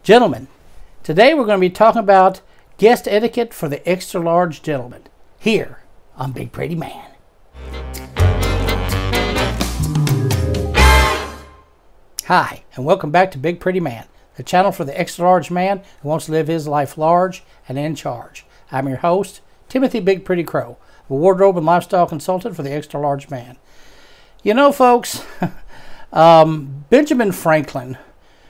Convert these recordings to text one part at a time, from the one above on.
Gentlemen, today we're going to be talking about guest etiquette for the extra large gentleman here on Big Pretty Man. Hi, and welcome back to Big Pretty Man, the channel for the extra large man who wants to live his life large and in charge. I'm your host, Timothy Big Pretty Crowe, a wardrobe and lifestyle consultant for the extra large man. You know, folks, Benjamin Franklin,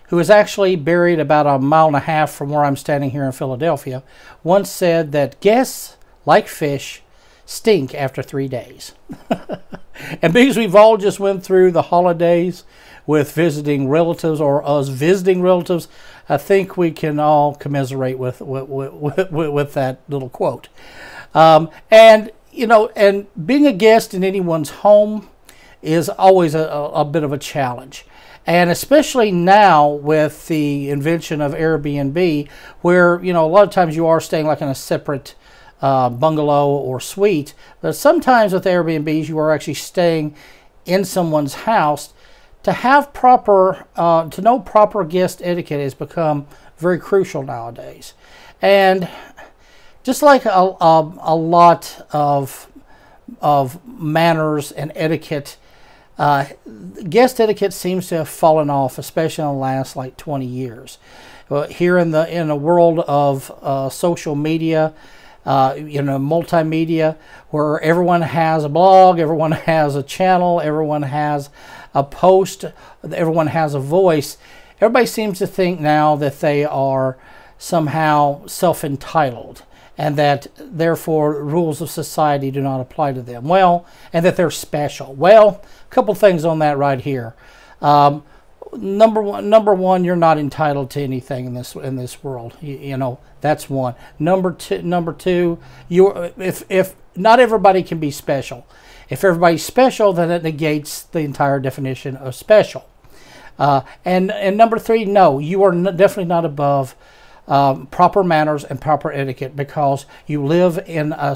who is actually buried about 1.5 miles from where I'm standing here in Philadelphia, once said that guests, like fish, stink after 3 days. And because we've all just went through the holidays with visiting relatives or us visiting relatives, I think we can all commiserate with that little quote. And, you know, and being a guest in anyone's home is always a bit of a challenge. And especially now with the invention of Airbnb, where, you know, a lot of times you are staying like in a separate bungalow or suite. But sometimes with Airbnbs, you are actually staying in someone's house. To have to know proper guest etiquette has become very crucial nowadays. And just like a lot of manners and etiquette, guest etiquette seems to have fallen off, especially in the last like 20 years. Here in the world of social media, multimedia, where everyone has a blog, everyone has a channel, everyone has a post, everyone has a voice. Everybody seems to think now that they are somehow self-entitled, and that therefore rules of society do not apply to them. Well, and that they're special. Well, a couple things on that right here. Number one, you're not entitled to anything in this world. You know, that's one. Number two, if not everybody can be special. If everybody's special, then it negates the entire definition of special. And number three, no, you are definitely not above proper manners and proper etiquette, because you live in a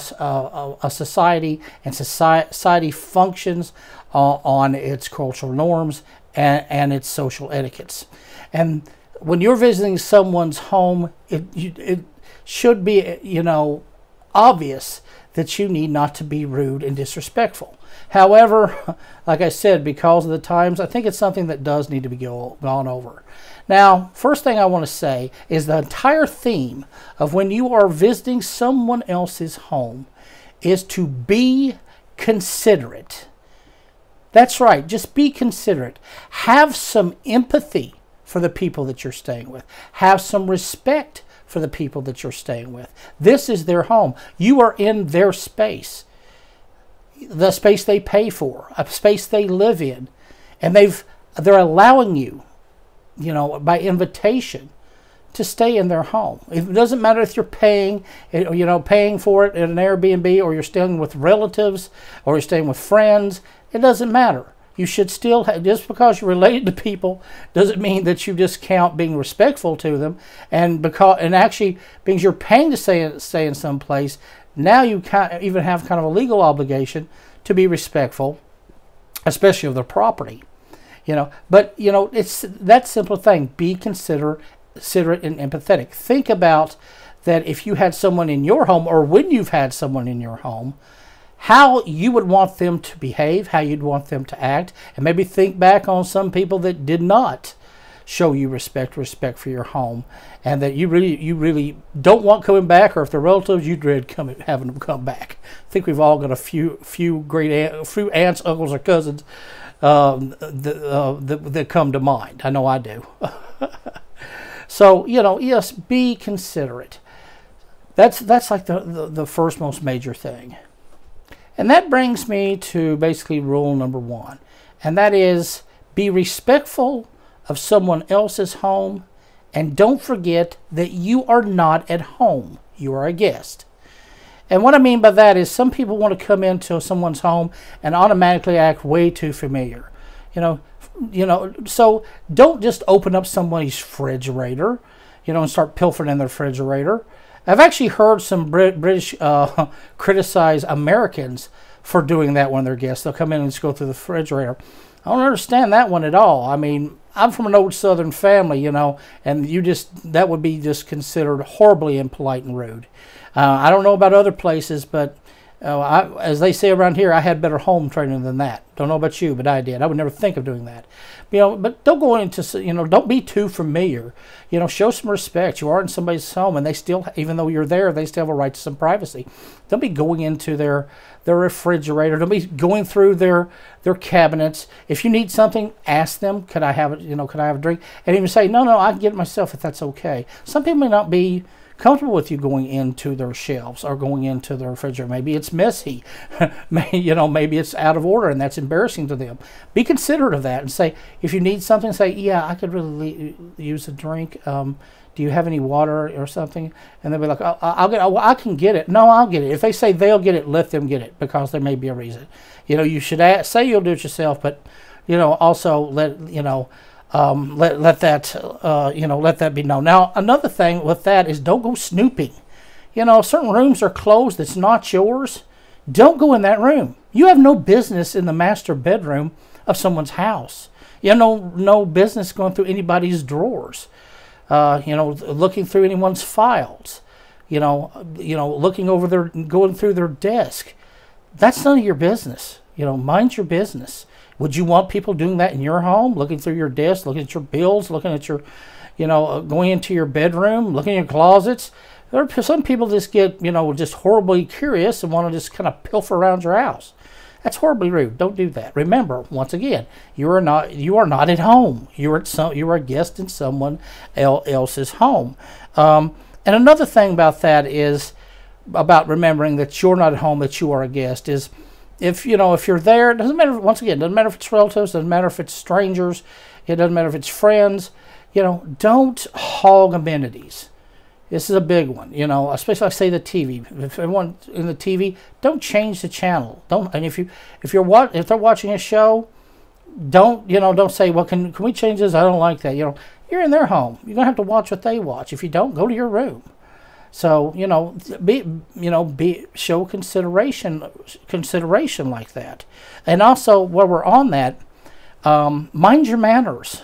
society, and society functions on its cultural norms and its social etiquettes. And when you're visiting someone's home, it should be, you know, obvious that you need not to be rude and disrespectful. However, like I said, because of the times, I think it's something that does need to be gone over. Now, first thing I want to say is the entire theme of when you are visiting someone else's home is to be considerate. That's right, just be considerate. Have some empathy for the people that you're staying with. Have some respect for the people that you're staying with. This is their home. You are in their space. The space they pay for, a space they live in. And they're allowing you, you know, by invitation, to stay in their home. It doesn't matter if you're paying for it in an Airbnb, or you're staying with relatives, or you're staying with friends. It doesn't matter. You should still just because you're related to people doesn't mean that you discount being respectful to them. And actually, because you're paying to stay in some place, now you even have kind of a legal obligation to be respectful, especially of their property. You know, but you know, it's that simple thing. Be considerate and empathetic. Think about that if you had someone in your home, or when you've had someone in your home, how you would want them to behave, how you'd want them to act, and maybe think back on some people that did not show you respect for your home, and that you really don't want coming back, or if they're relatives, you dread having them come back. I think we've all got a few aunts, uncles, or cousins that come to mind. I know I do. So, you know, yes, be considerate. That's like the first most major thing. And that brings me to basically rule number one, and that is be respectful of someone else's home, and don't forget that you are not at home. You are a guest. And what I mean by that is some people want to come into someone's home and automatically act way too familiar. You know, so don't just open up somebody's refrigerator, you know, and start pilfering in their refrigerator. I've actually heard some British criticize Americans for doing that when they're guests. They'll come in and just go through the refrigerator. I don't understand that one at all. I mean, I'm from an old Southern family, you know, and that would be just considered horribly impolite and rude. I don't know about other places, but as they say around here, I had better home training than that. Don't know about you, but I did. I would never think of doing that. You know, but don't go into, you know, don't be too familiar. You know, show some respect. You are in somebody's home, and they still, even though you're there, they still have a right to some privacy. Don't be going into their refrigerator. Don't be going through their cabinets. If you need something, ask them, could I have it? You know, could I have a drink? And even say, no, I can get it myself if that's okay. Some people may not be comfortable with you going into their shelves or going into their refrigerator. Maybe it's messy. You know, maybe it's out of order, and that's embarrassing to them. Be considerate of that and say, if you need something, say, yeah, I could really use a drink. Do you have any water or something? And they'll be like, I can get it. No, I'll get it. If they say they'll get it, let them get it, because there may be a reason. You know, you should say you'll do it yourself, but, you know, also let that be known. Now, another thing with that is don't go snooping. You know, certain rooms are closed that's not yours. Don't go in that room. You have no business in the master bedroom of someone's house. You have no business going through anybody's drawers. You know, looking through anyone's files. You know, going through their desk. That's none of your business. You know, mind your business. Would you want people doing that in your home? Looking through your desk, looking at your bills, looking at your, you know, going into your bedroom, looking at your closets. There are some people just get, you know, just horribly curious and want to just kind of pilfer around your house. That's horribly rude. Don't do that. Remember, once again, you are not at home. You are a guest in someone else's home. And another thing about that is about remembering that you're not at home, that you are a guest is, if you're there, it doesn't matter. Once again, it doesn't matter if it's relatives, doesn't matter if it's strangers, it doesn't matter if it's friends. You know, don't hog amenities. This is a big one. You know, especially like say the TV. If everyone in the TV, don't change the channel. Don't. And if they're watching a show, don't say, well, can we change this? I don't like that. You know, you're in their home. You're gonna have to watch what they watch. If you don't, go to your room. So, you know, show consideration like that. And also, while we're on that, mind your manners.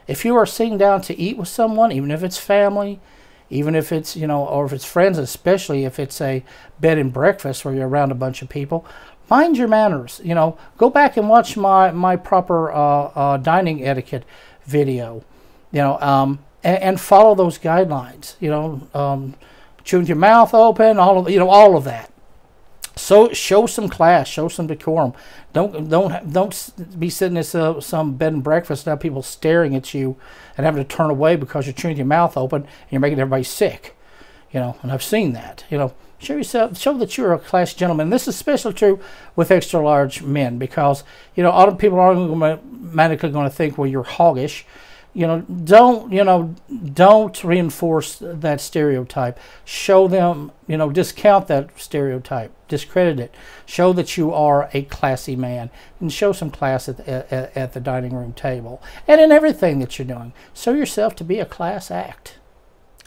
If you are sitting down to eat with someone, even if it's family, even if it's, you know, or if it's friends, especially if it's a bed and breakfast where you're around a bunch of people, mind your manners. You know, go back and watch my proper dining etiquette video, you know, and follow those guidelines, you know, chewing your mouth open, all of that. So show some class, show some decorum. Don't be sitting at some bed and breakfast and have people staring at you and having to turn away because you're chewing your mouth open and you're making everybody sick. You know, and I've seen that. You know, show that you're a class gentleman. This is especially true with extra large men, because, you know, other people are automatically going to think, well, you're hoggish. You know, don't reinforce that stereotype. Show them, you know, discount that stereotype, discredit it. Show that you are a classy man, and show some class at the dining room table and in everything that you're doing. Show yourself to be a class act.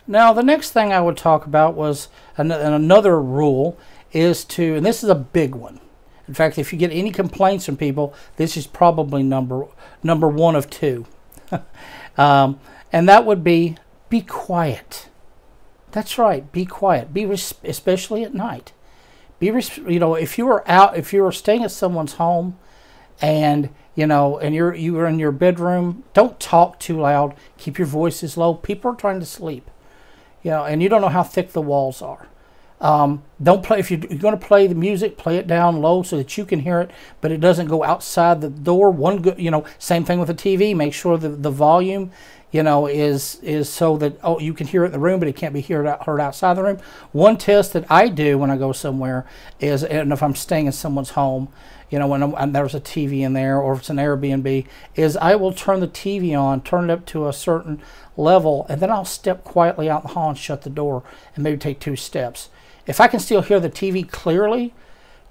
Now, the next thing I would talk about was another rule is to, and this is a big one. In fact, if you get any complaints from people, this is probably number one of two. And that would be quiet. That's right, be quiet. Especially at night. You know, if you are staying at someone's home, and you know, and you are in your bedroom, don't talk too loud. Keep your voices low. People are trying to sleep. You know, and you don't know how thick the walls are. Don't play, if you're going to play the music, play it down low so that you can hear it, but it doesn't go outside the door. You know, same thing with the TV. Make sure the volume, you know, is so that, oh, you can hear it in the room, but it can't be heard outside the room. One test that I do when I go somewhere is, and if I'm staying in someone's home, you know, when there's a TV in there, or if it's an Airbnb, is I will turn the TV on, turn it up to a certain level, and then I'll step quietly out in the hall and shut the door and maybe take 2 steps. If I can still hear the TV clearly,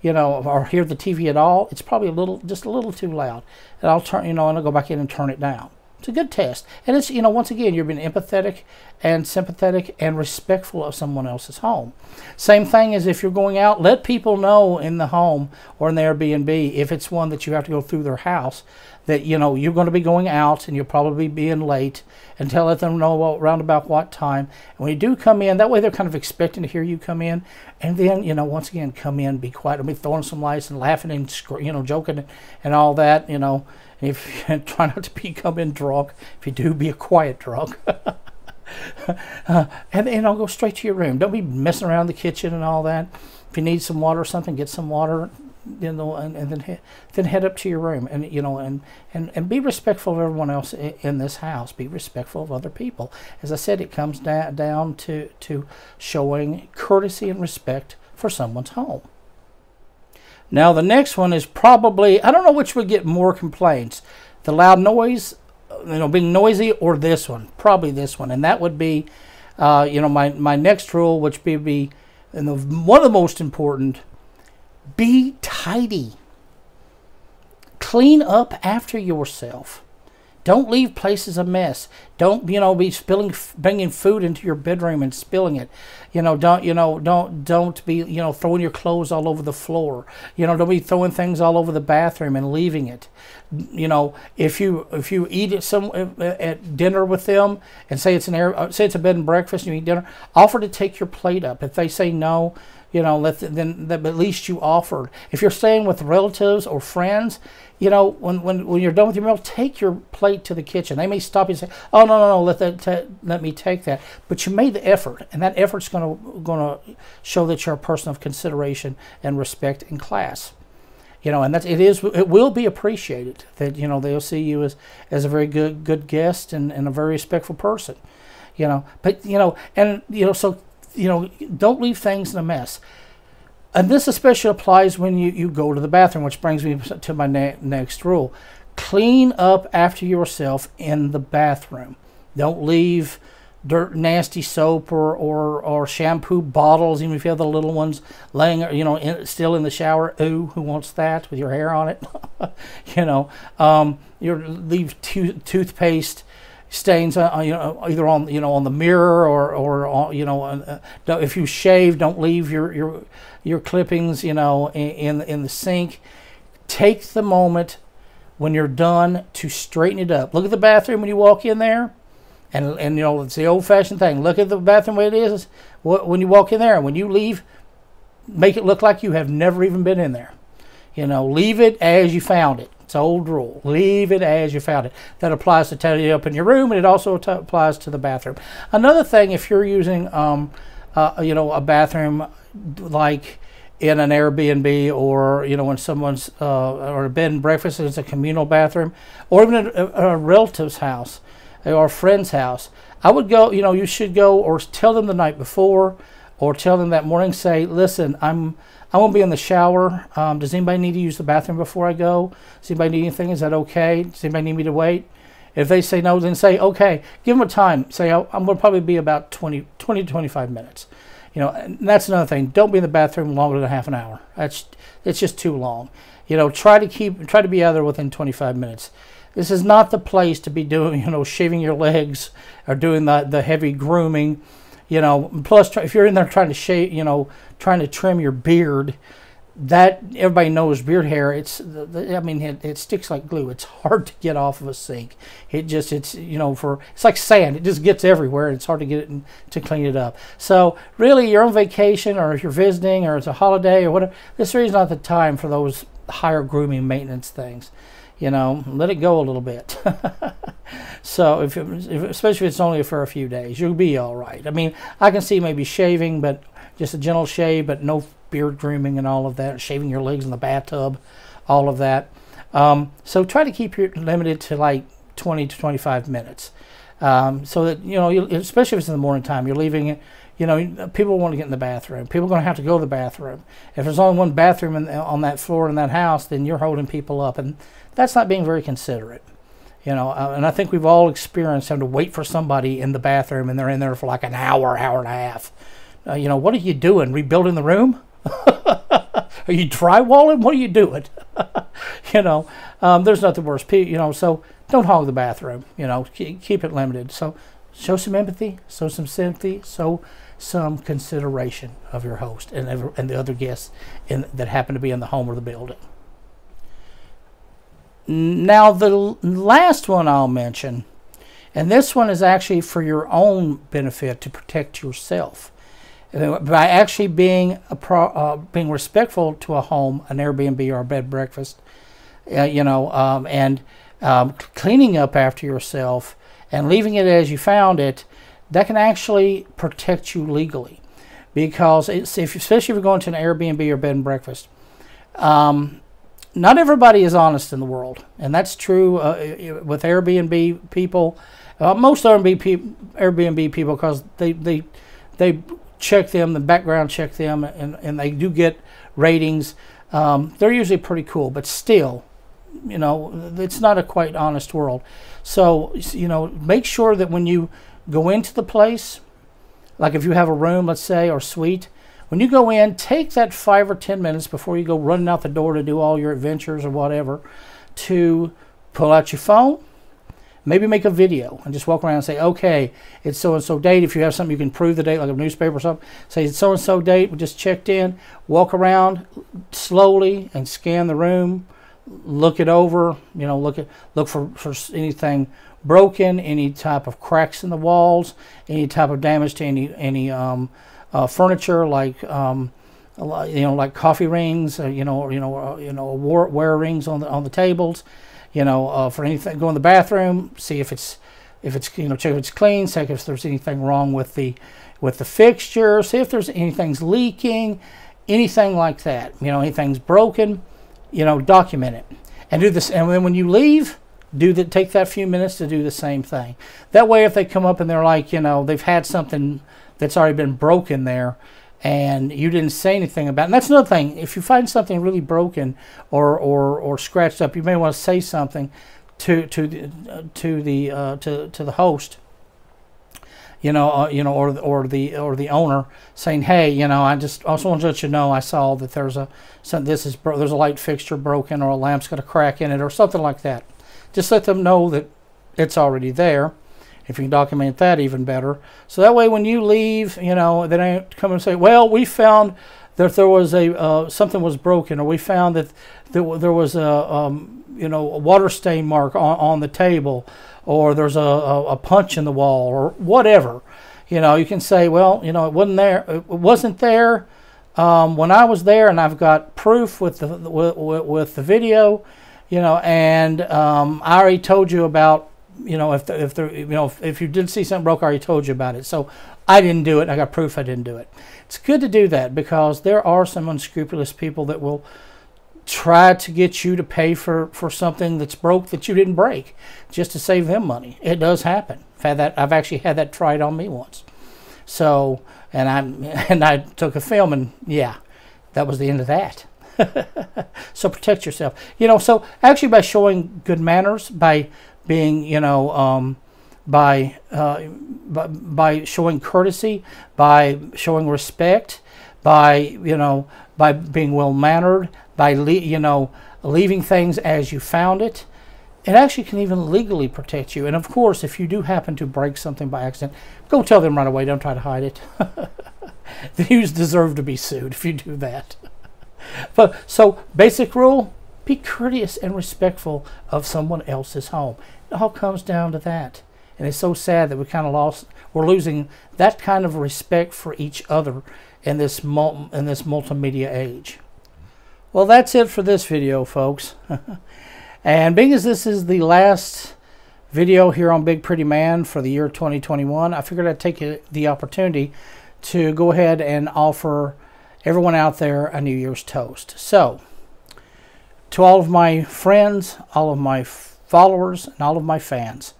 you know, or hear the TV at all, it's probably just a little too loud. And I'll turn, you know, and I'll go back in and turn it down. It's a good test. And it's, you know, once again, you're being empathetic and sympathetic and respectful of someone else's home. Same thing as if you're going out, let people know in the home or in the Airbnb, if it's one that you have to go through their house, that, you know, you're going to be going out and you'll probably be being late, and let them know around about what time. And when you do come in, that way they're kind of expecting to hear you come in. And then, you know, once again, come in, be quiet, and be throwing some lights and laughing and, you know, joking and all that, you know. And if you try not to become in drunk, if you do, be a quiet drunk. And then I'll go straight to your room. Don't be messing around the kitchen and all that. If you need some water or something, get some water, you know, and then head up to your room, and, you know, and be respectful of everyone else in this house. Be respectful of other people. As I said, it comes down to showing courtesy and respect for someone's home. Now the next one is probably, I don't know which would get more complaints, the loud noise, you know, being noisy, or this one. Probably this one, and that would be, you know, my next rule, which would be, and one of the most important: be tidy. Clean up after yourself. Don't leave places a mess. Don't, you know, be bringing food into your bedroom and spilling it. You know, don't be, you know, throwing your clothes all over the floor. You know, don't be throwing things all over the bathroom and leaving it. You know, if you eat at dinner with them, and say it's a bed and breakfast and you eat dinner, offer to take your plate up. If they say no, you know, then at least you offered. If you're staying with relatives or friends, you know, when you're done with your meal, take your plate to the kitchen. They may stop you and say, "Oh, no, let me take that." But you made the effort, and that effort's going to show that you're a person of consideration and respect and class. You know, and it will be appreciated that, you know, they'll see you as a very good guest and a very respectful person. You know, but, you know, and, you know, so, you know, don't leave things in a mess. And this especially applies when you go to the bathroom, which brings me to my next rule. Clean up after yourself in the bathroom. Don't leave dirt, nasty soap or shampoo bottles, even if you have the little ones laying, you know, still in the shower. Ooh, who wants that with your hair on it? You know, you leave toothpaste stains, you know, either on, you know, on the mirror or on, you know, if you shave, don't leave your clippings, you know, in the sink. Take the moment when you're done to straighten it up. Look at the bathroom when you walk in there, and you know, it's the old-fashioned thing. Look at the bathroom the way it is when you walk in there, and when you leave, make it look like you have never even been in there. You know, leave it as you found it. It's an old rule. Leave it as you found it. That applies to tidy up in your room, and it also applies to the bathroom. Another thing, if you're using, you know, a bathroom like in an Airbnb, or, you know, when someone's or a bed and breakfast, it's a communal bathroom, or even a relative's house or a friend's house, I would go, you know, you should go, or tell them the night before, or tell them that morning. Say, listen, I won't be in the shower. Does anybody need to use the bathroom before I go? Does anybody need anything? Is that okay? Does anybody need me to wait? If they say no, then say, okay. Give them a time. Say, I'm going to probably be about 20 to 25 minutes. You know, and that's another thing. Don't be in the bathroom longer than half an hour. It's just too long. You know, try to be out there within 25 minutes. This is not the place to be doing, you know, shaving your legs or doing the heavy grooming. You know, plus if you're in there trying to shave, you know, trying to trim your beard, that everybody knows beard hair. I mean, it sticks like glue. It's hard to get off of a sink. It's you know, it's like sand. It just gets everywhere. It's hard to get it to clean it up. So really, you're on vacation, or if you're visiting, or it's a holiday or whatever, this really is not the time for those higher grooming maintenance things. You know, let it go a little bit. So especially if it's only for a few days, you'll be all right. I mean, I can see maybe shaving, but just a gentle shave, but no beard grooming and all of that, shaving your legs in the bathtub, all of that. So try to keep your limited to like 20 to 25 minutes. So that, you know, especially if it's in the morning time, you're leaving it, you know, people want to get in the bathroom. People are going to have to go to the bathroom. If there's only one bathroom on that floor in that house, then you're holding people up, and that's not being very considerate. You know, and I think we've all experienced having to wait for somebody in the bathroom, and they're in there for like an hour and a half. You know, what are you doing? Rebuilding the room? Are you drywalling? What are you doing? You know, there's nothing worse. You know, so don't hog the bathroom. You know, keep it limited. So show some empathy, show some sympathy, show some consideration of your host and the other guests that happen to be in the home or the building. Now, the last one I'll mention, and this one is actually for your own benefit, to protect yourself, by actually being respectful to a home, an Airbnb or a bed and breakfast, and cleaning up after yourself and leaving it as you found it. That can actually protect you legally, because especially if you're going to an Airbnb or bed and breakfast, not everybody is honest in the world, and that's true with Airbnb people. Most Airbnb people, because they check them, the background check them, and they do get ratings. They're usually pretty cool, but still, it's not a quite honest world. So, make sure that when you go into the place, like if you have a room, let's say, or suite, when you go in, take that 5 or 10 minutes before you go running out the door to do all your adventures or whatever, to pull out your phone, maybe make a video, and just walk around and say, okay, it's so-and-so date. If you have something you can prove the date, like a newspaper or something, say it's so-and-so date, we just checked in. Walk around slowly and scan the room, look it over, look for anything broken, any type of cracks in the walls, any type of damage to any furniture, like like coffee rings, wear rings on the tables, for anything. Go in the bathroom, see if it's check if it's clean, check if there's anything wrong with the fixture, see if there's anything's leaking, anything like that. Anything's broken, document it and do this. And then when you leave, take that few minutes to do the same thing. That way, if they come up and they're like, they've had something that's already been broken there, and you didn't say anything about it. And that's another thing. If you find something really broken or scratched up, you may want to say something to the host, or the owner, saying, hey, I also want to let you know I saw that there's a light fixture broken, or a lamp's got a crack in it, or something like that. Just let them know that it's already there. If you can document that, even better. So that way, when you leave, they don't come and say, well, we found that there was something was broken, or we found that there was a water stain mark on the table, or there's a punch in the wall, or whatever. You can say, well, it wasn't there. It wasn't there when I was there, and I've got proof with the video. And I already told you about, if you did see something broke, I already told you about it. So I didn't do it. I got proof I didn't do it. It's good to do that, because there are some unscrupulous people that will try to get you to pay for something that's broke that you didn't break, just to save them money. It does happen. I've actually had that tried on me once. So, and I took a film, and yeah, that was the end of that. So protect yourself. So actually, by showing good manners, by being, by showing courtesy, by showing respect, by being well mannered, by leaving things as you found it, it actually can even legally protect you. And of course, if you do happen to break something by accident, go tell them right away. Don't try to hide it. You deserve to be sued if you do that. But so, basic rule: be courteous and respectful of someone else's home. It all comes down to that, and it's so sad that we're losing that kind of respect for each other in this multimedia age. Well, that's it for this video, folks. And being as this is the last video here on Big Pretty Man for the year 2021, I figured I'd take the opportunity to go ahead and offer everyone out there a New Year's toast. So, to all of my friends, all of my followers, and all of my fans,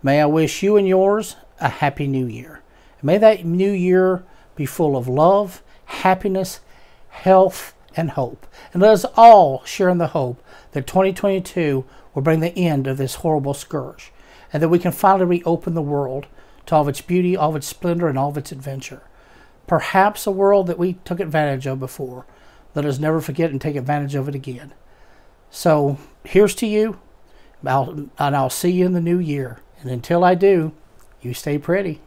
may I wish you and yours a Happy New Year. May that New Year be full of love, happiness, health, and hope. And let us all share in the hope that 2022 will bring the end of this horrible scourge, and that we can finally reopen the world to all of its beauty, all of its splendor, and all of its adventure. Perhaps a world that we took advantage of before. Let us never forget and take advantage of it again. So, here's to you, and I'll see you in the new year. And until I do, you stay pretty.